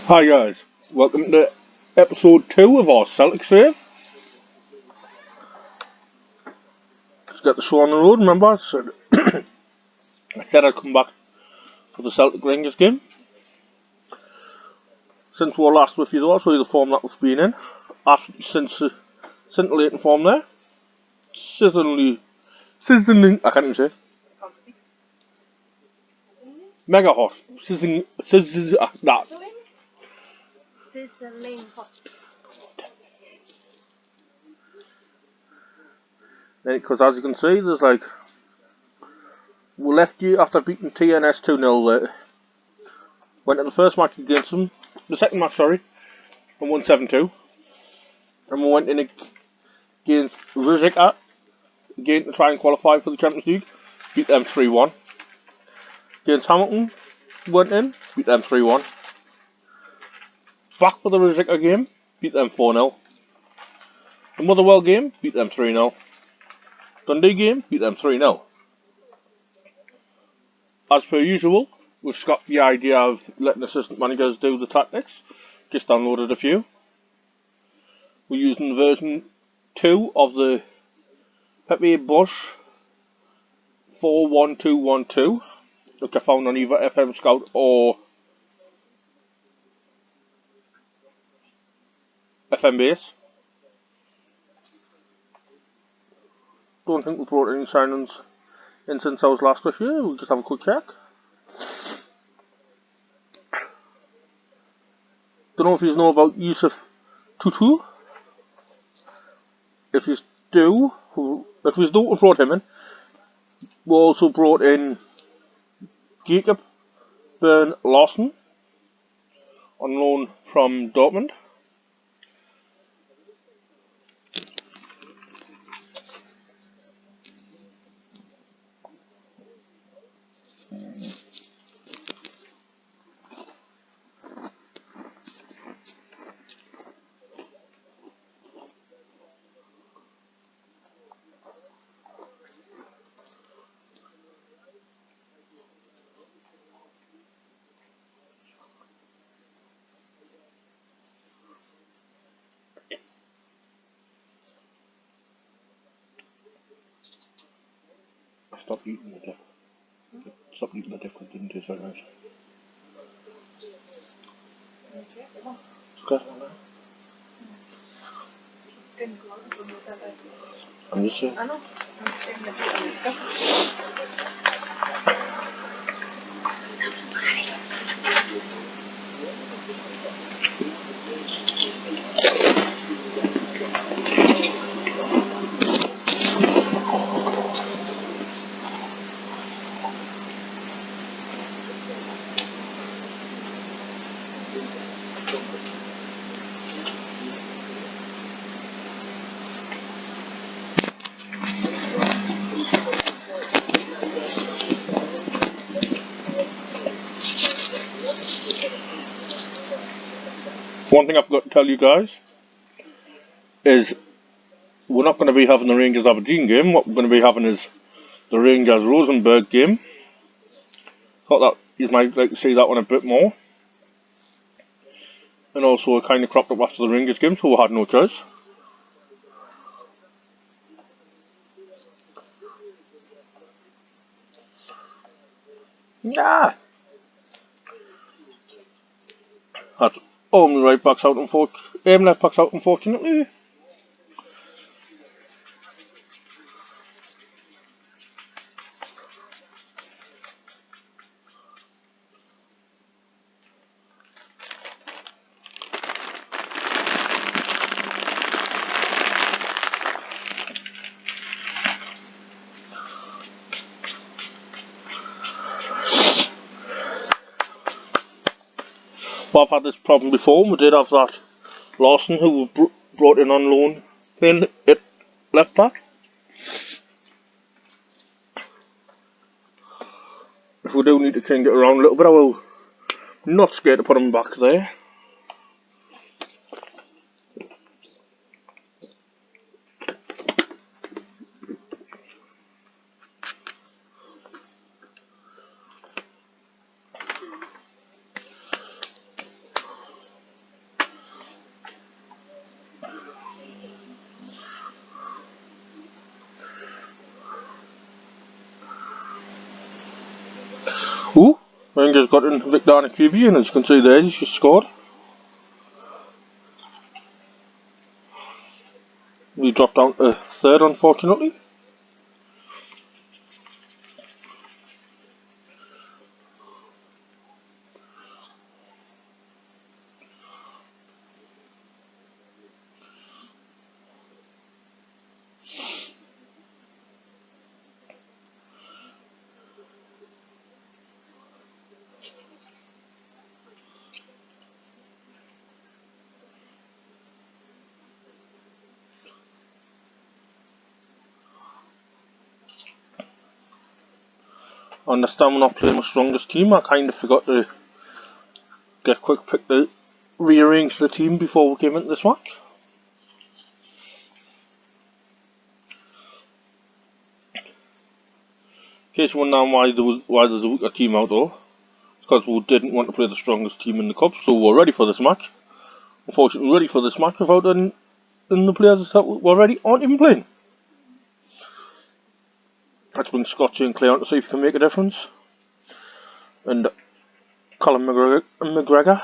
Hi guys, welcome to episode 2 of our Celtic save. Let's get the show on the road. Remember, I said I'd come back for the Celtic Rangers game. Since we were last with you though, I'll show you the form that we've been in. Scintillating form there. Sizzling, I can't even say. Mega hot. Sizzling hot. Because as you can see, there's like, we left you after beating TNS 2-0 there. Went to the first match against them, the second match, sorry, and won 7-2. And we went in against Rizika again to try and qualify for the Champions League, beat them 3-1. Against Hamilton, went in, beat them 3-1. Back for the Rizika game, beat them 4-0. The Motherwell game, beat them 3-0. Dundee game, beat them 3-0. As per usual, we've got the idea of letting assistant managers do the tactics. Just downloaded a few. We're using version 2 of the Pepe Bush 41212, which I found on either FM Scout or FM Base. Don't think we brought any signings in since I was last with you. We'll just have a quick check. Don't know if you know about Yusuf Tutu. If you do, we brought him in. We also brought in Jacob Bern Larsen on loan from Dortmund. Stop eating the different, didn't taste very nice. Okay. I'm just saying. One thing I forgot to tell you guys is we're not going to be having the Rangers Aberdeen game. What we're going to be having is the Rangers Rosenborg game. Thought that you might like to see that one a bit more. And also it kind of cropped up after the Rangers game, so we had no choice. Yeah. That's only right backs out, left backs out, unfortunately. Well, I've had this problem before. We did have that Larsen who we brought in on loan playing at left back. If we do need to change it around a little bit, I will. Not scared to put him back there. Rangers got in Victor QB, and as you can see there, he's just scored. We dropped down to third, unfortunately. I understand we're not playing the strongest team. I kind of forgot to get a quick pick to rearrange the team before we came into this match. In case you're wondering why there's a weaker team out though, it's because we didn't want to play the strongest team in the cup, so we're ready for this match. Unfortunately, ready for this match without any the players that were ready aren't even playing. Let's bring Scott Sinclair on to see if he can make a difference. And Colin McGregor.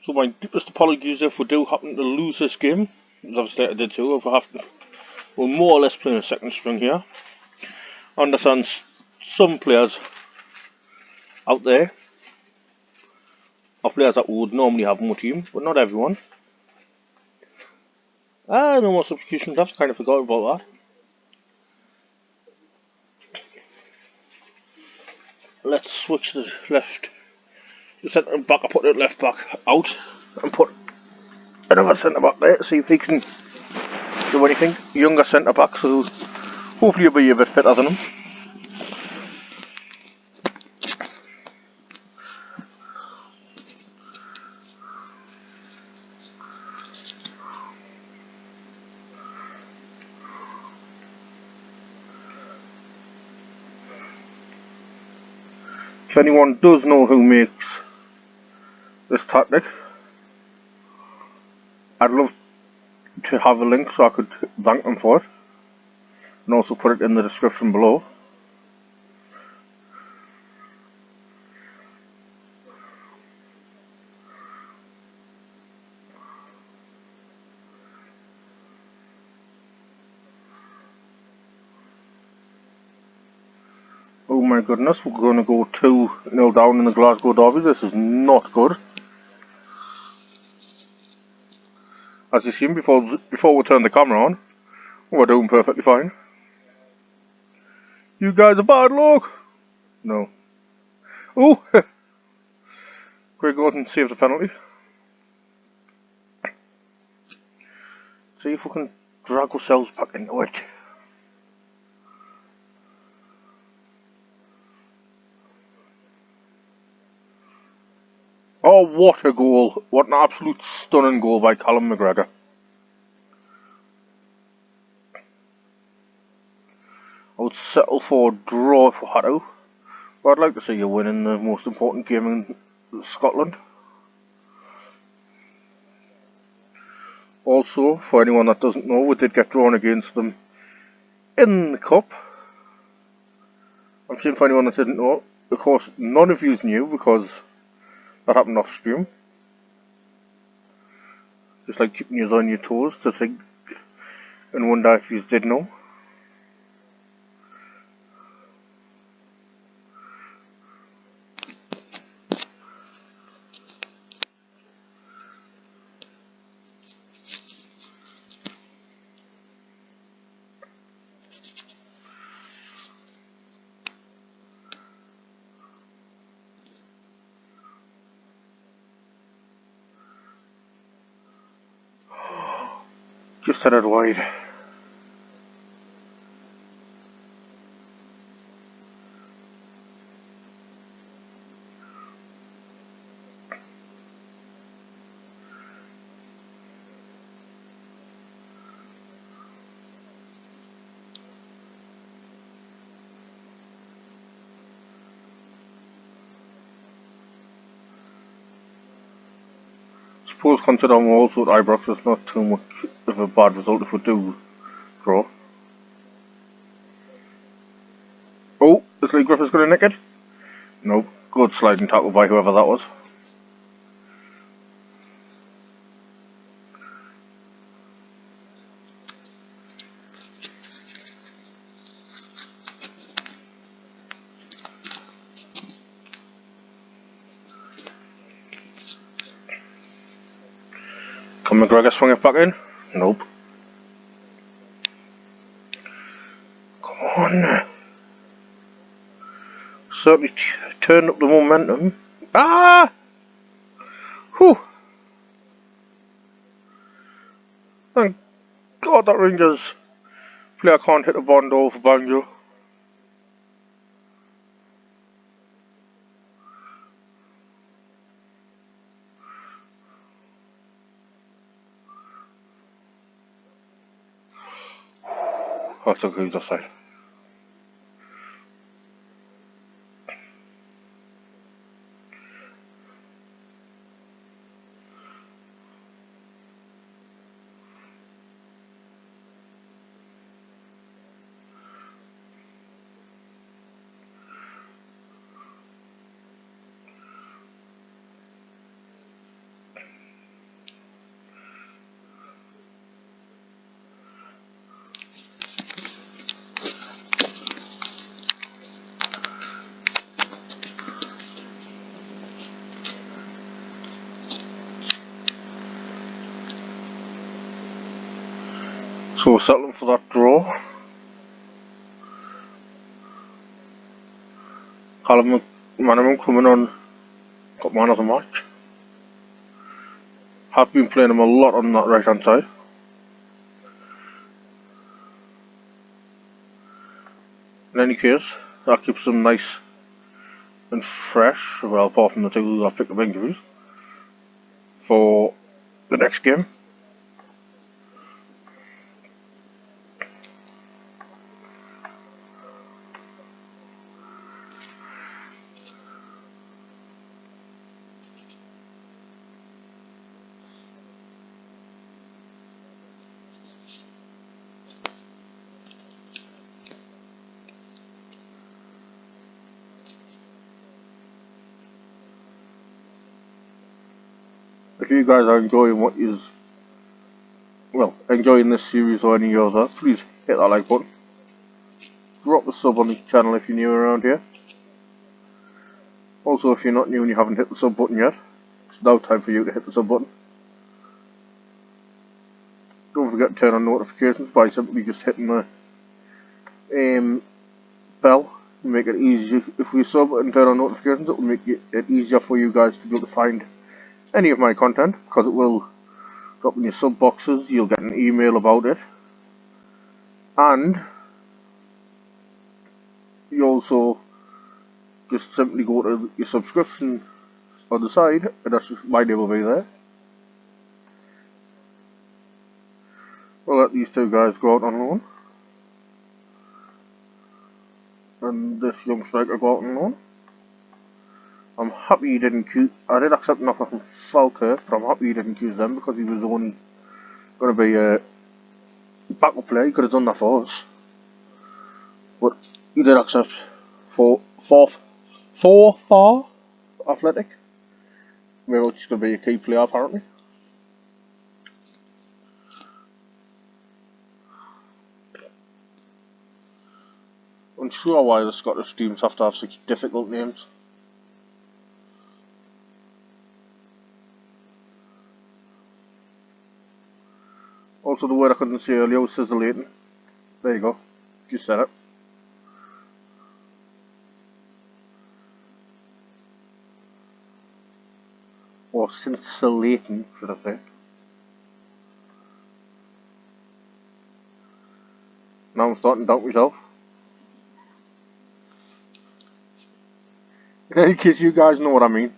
So my deepest apologies if we do happen to lose this game, as I've stated I did too, if we have to, we're more or less playing a second string here. I understand some players out there are players that would normally have more team, but not everyone. No more substitutions, I've kind of forgot about that. Let's switch the left. The centre back, I put the left back out and put another centre back there to see if he can do anything. Younger centre back, so hopefully he'll be a bit fitter than him. If anyone does know who makes this tactic, I'd love to have a link so I could thank them for it, and also put it in the description below. Oh my goodness, we're going to go 2-0 down in the Glasgow derby. This is not good. As you've seen before we turn the camera on, we're doing perfectly fine. You guys are bad luck! No. Oh! Greg Gordon saved the penalty. See if we can drag ourselves back into it. Oh, what a goal! What an absolute stunning goal by Callum McGregor. I would settle for a draw if we had to, but I'd like to see you win in the most important game in Scotland. Also, for anyone that doesn't know, we did get drawn against them in the Cup. I'm saying for anyone that didn't know, of course none of you knew because that happened off stream. Just like keeping you on your toes to think and wonder if you did know. Just headed wide. Suppose considering also at Ibrox it's not too much of a bad result if we do draw. Oh, is Lee Griffiths going to nick it? Nope. Good sliding tackle by whoever that was. Can McGregor swing it back in? Nope. Come on. Certainly turned up the momentum. Ah! Whew! Thank God that Rangers player can't hit a Bondo for Banjo. That's a good offside. So we're settling for that draw. Callum McManaman coming on, got man of the match. Have been playing him a lot on that right hand side. In any case, that keeps them nice and fresh, well apart from the two who have picked up injuries, for the next game. If you guys are enjoying what is, well, enjoying this series or any other, please hit that like button. Drop a sub on the channel if you're new around here. Also, if you're not new and you haven't hit the sub button yet, it's now time for you to hit the sub button. Don't forget to turn on notifications by simply just hitting the bell. Make it easier. If we sub and turn on notifications, it will make it easier for you guys to be able to find any of my content, because it will drop in your sub boxes. You'll get an email about it, and you also just simply go to your subscription on the side, and that's just, my name will be there. We'll let these two guys go out on loan, and this young striker go out on loan. I'm happy he didn't choose. I did accept an offer from Celtic, but I'm happy he didn't choose them because he was only going to be a backup player. He could have done that for us, but he did accept for Athletic. Maybe he's going to be a key player apparently. Unsure why the Scottish teams have to have such difficult names. Also, the word I couldn't say earlier was sizzlating. There you go. Just said it. Or scintillating, should I say. Now I'm starting to doubt myself. In any case, you guys know what I mean.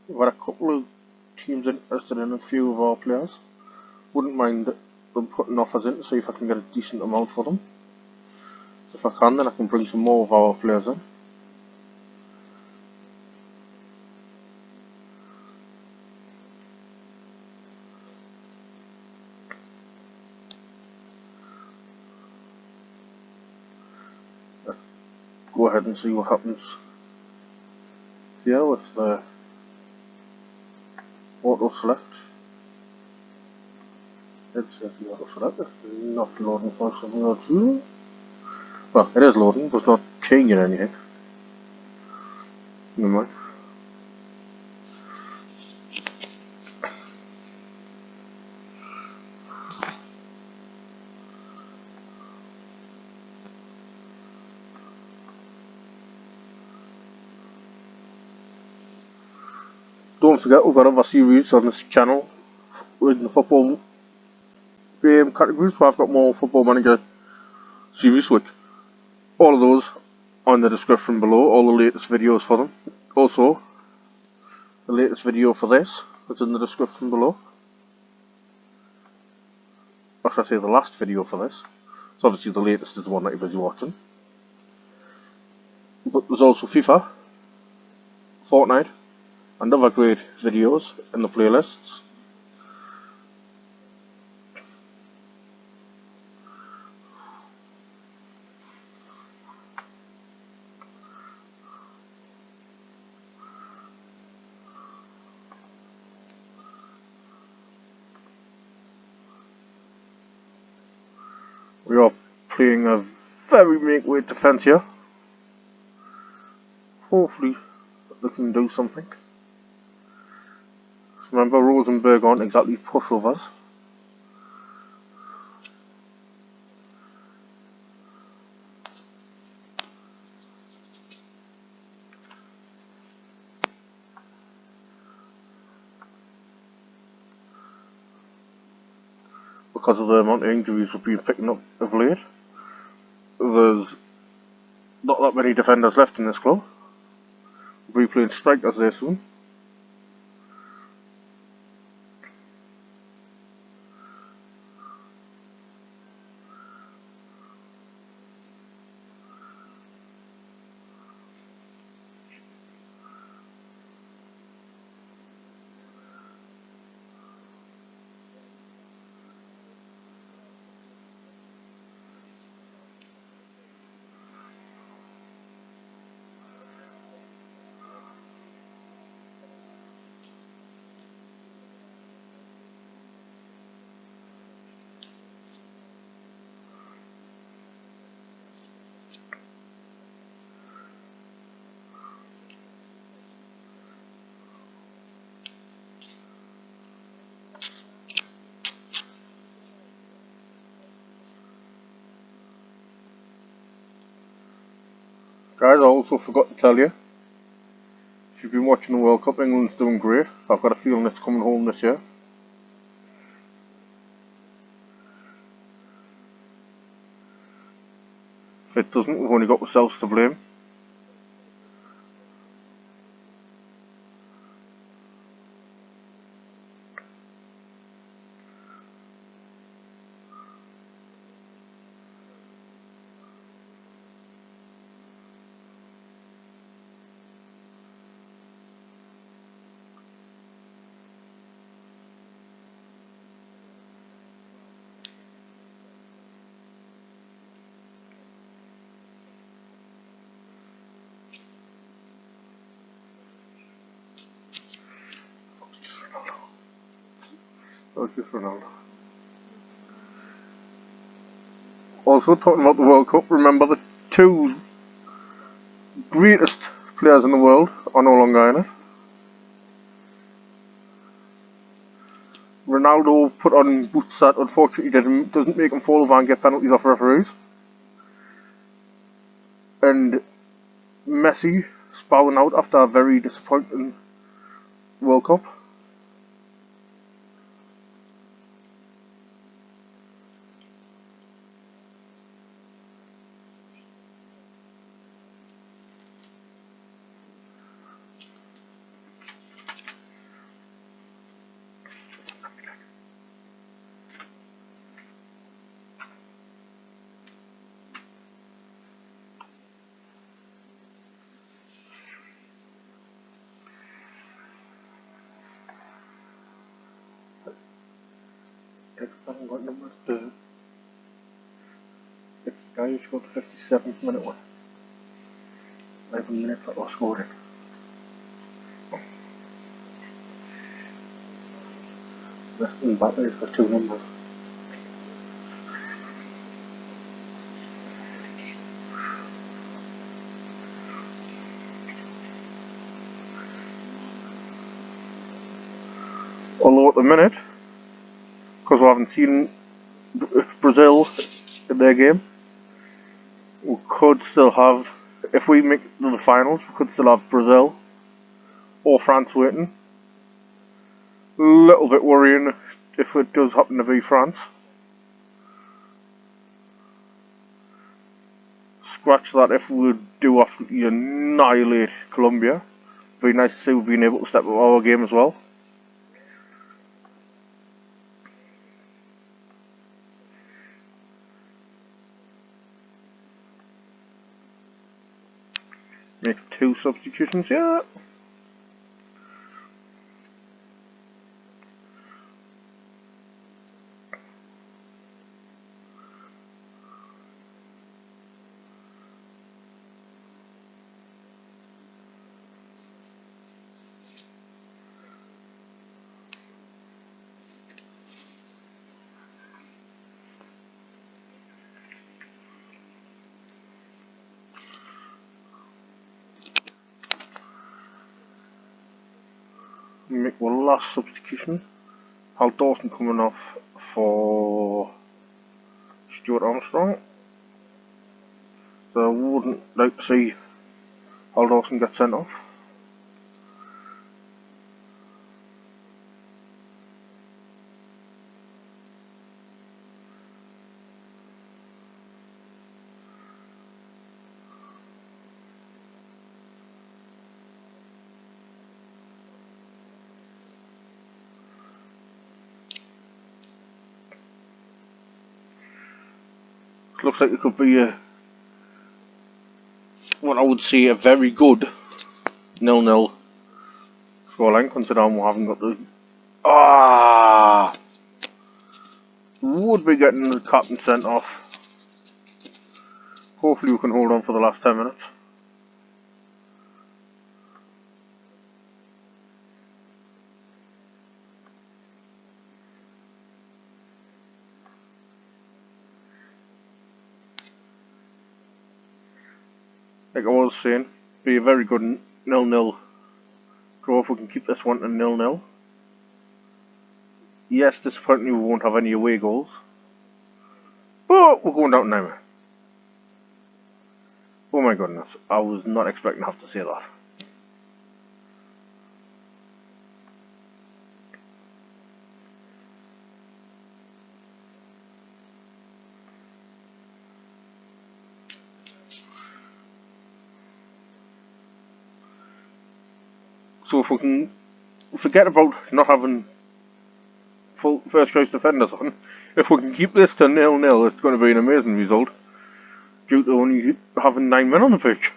We've got a couple of teams interested in a few of our players. Wouldn't mind them putting offers in to see if I can get a decent amount for them. If I can, then I can bring some more of our players in. Go ahead and see what happens here with the auto select. Let's see if the auto select is not loading for something or two. Well, it is loading, but it's not changing anything. Never mind. Don't forget, we've got other series on this channel with the football categories, so I've got more Football Manager series with all of those on the description below, all the latest videos for them. Also, the latest video for this is in the description below. Or should I say the last video for this? So obviously the latest is the one that you're busy watching. But there's also FIFA, Fortnite, and other great videos in the playlists. We are playing a very make-weight defence here. Hopefully they can do something. Remember, Rosenborg aren't exactly pushovers. Because of the amount of injuries we've been picking up of late, there's not that many defenders left in this club. We'll be playing strikers there soon. Guys, I also forgot to tell you, if you've been watching the World Cup, England's doing great. I've got a feeling it's coming home this year. If it doesn't, we've only got ourselves to blame. Also, talking about the World Cup, remember the two greatest players in the world are no longer in it. Ronaldo put on boots that unfortunately doesn't make him fall over and get penalties off referees. And Messi bowing out after a very disappointing World Cup. What number is the guy who scored the 57th minute one? 11 minutes that was scored in. Western Battery's got 2 numbers. Although at the minute, because we haven't seen Brazil in their game, we could still have, if we make it to the finals, we could still have Brazil or France waiting. A little bit worrying if it does happen to be France. Scratch that if we do absolutely annihilate Colombia. It'd be nice to see we've been able to step up our game as well. Make 2 substitutions, yeah. Make one last substitution. Hal Dawson coming off for Stuart Armstrong. So I wouldn't like to see Hal Dawson get sent off. Looks like it could be what I would say a very good 0-0 scoreline, considering we haven't got the... Would be getting the captain sent off. Hopefully we can hold on for the last 10 minutes. Like I was saying, be a very good 0-0 draw if we can keep this one to 0-0. Yes, disappointingly we won't have any away goals, but we're going down now. Oh my goodness, I was not expecting to have to say that. So if we can forget about not having full first choice defenders on, if we can keep this to 0-0, it's going to be an amazing result, due to only having 9 men on the pitch.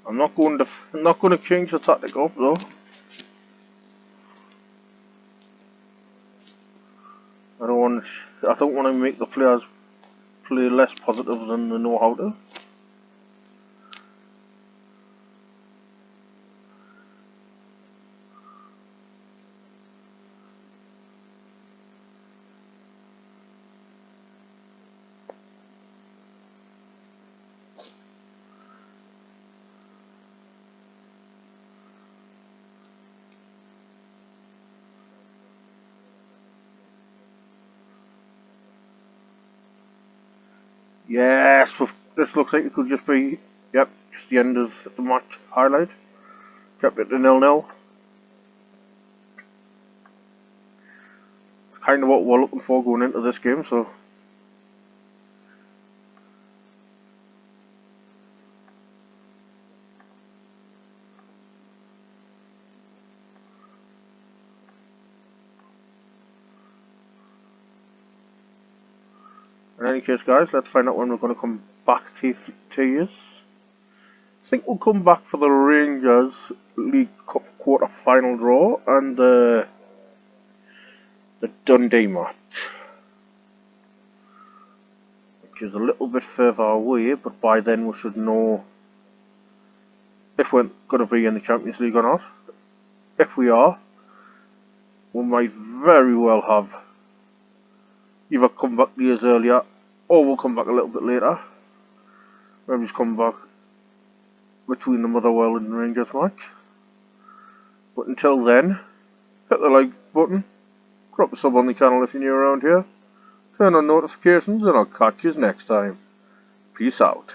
I'm not going to change the tactic up though. I don't want to make the players hopefully less positive than the know-how to. Yes, this looks like it could just be, yep, just the end of the match highlight. Kept it to 0-0. Kind of what we're looking for going into this game, so. In any case, guys, let's find out when we're going to come back to you. I think we'll come back for the Rangers League Cup quarter-final draw and the Dundee match, which is a little bit further away, but by then we should know if we're going to be in the Champions League or not. If we are, we might very well have either come back years earlier or we'll come back a little bit later. Maybe just come back between the Motherwell and Rangers match. But until then, hit the like button, drop a sub on the channel if you're new around here, turn on notifications, and I'll catch you next time. Peace out.